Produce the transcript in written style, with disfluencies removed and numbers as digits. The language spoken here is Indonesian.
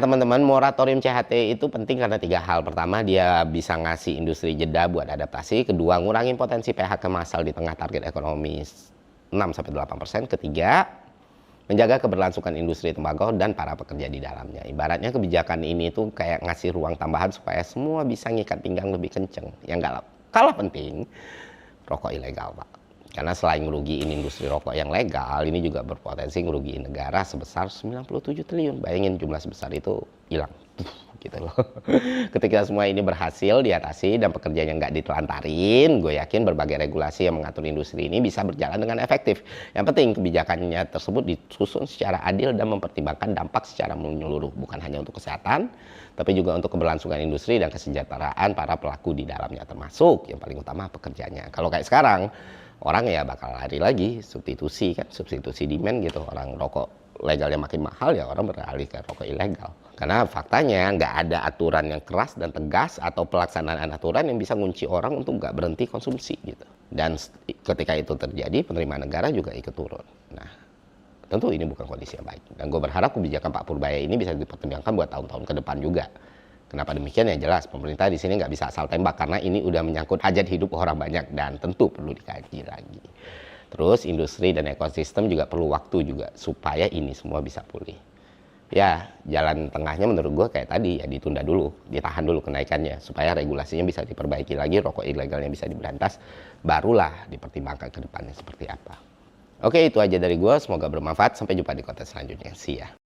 teman-teman, moratorium CHT itu penting karena 3 hal. Pertama, dia bisa ngasih industri jeda buat adaptasi. Kedua, ngurangin potensi PHK massal di tengah target ekonomi 6-8%. Ketiga, menjaga keberlangsungan industri tembakau dan para pekerja di dalamnya. Ibaratnya kebijakan ini tuh kayak ngasih ruang tambahan supaya semua bisa ngikat pinggang lebih kenceng. Yang nggak kalah penting, rokok ilegal, Pak. Karena selain ngerugiin industri rokok yang legal, ini juga berpotensi ngerugiin negara sebesar 97 triliun. Bayangin jumlah sebesar itu hilang. Gitu loh. Ketika semua ini berhasil diatasi dan pekerjanya nggak ditelantarin, gue yakin berbagai regulasi yang mengatur industri ini bisa berjalan dengan efektif. Yang penting kebijakannya tersebut disusun secara adil dan mempertimbangkan dampak secara menyeluruh. Bukan hanya untuk kesehatan, tapi juga untuk keberlangsungan industri dan kesejahteraan para pelaku di dalamnya, termasuk yang paling utama pekerjanya. Kalau kayak sekarang, orang ya bakal lari lagi, substitusi demand gitu. Orang rokok legalnya makin mahal, ya orang beralih ke rokok ilegal. Karena faktanya nggak ada aturan yang keras dan tegas atau pelaksanaan aturan yang bisa ngunci orang untuk nggak berhenti konsumsi gitu. Dan ketika itu terjadi, penerimaan negara juga ikut turun. Nah, tentu ini bukan kondisi yang baik. Dan gue berharap kebijakan Pak Purbaya ini bisa dipertimbangkan buat tahun-tahun ke depan juga. Kenapa demikian? Ya jelas, pemerintah di sini nggak bisa asal tembak karena ini udah menyangkut hajat hidup orang banyak dan tentu perlu dikaji lagi. Terus industri dan ekosistem juga perlu waktu juga supaya ini semua bisa pulih. Ya, jalan tengahnya menurut gue kayak tadi, ya ditunda dulu, ditahan dulu kenaikannya supaya regulasinya bisa diperbaiki lagi, rokok ilegalnya bisa diberantas, barulah dipertimbangkan ke depannya seperti apa. Oke, itu aja dari gue, semoga bermanfaat. Sampai jumpa di konten selanjutnya. See ya.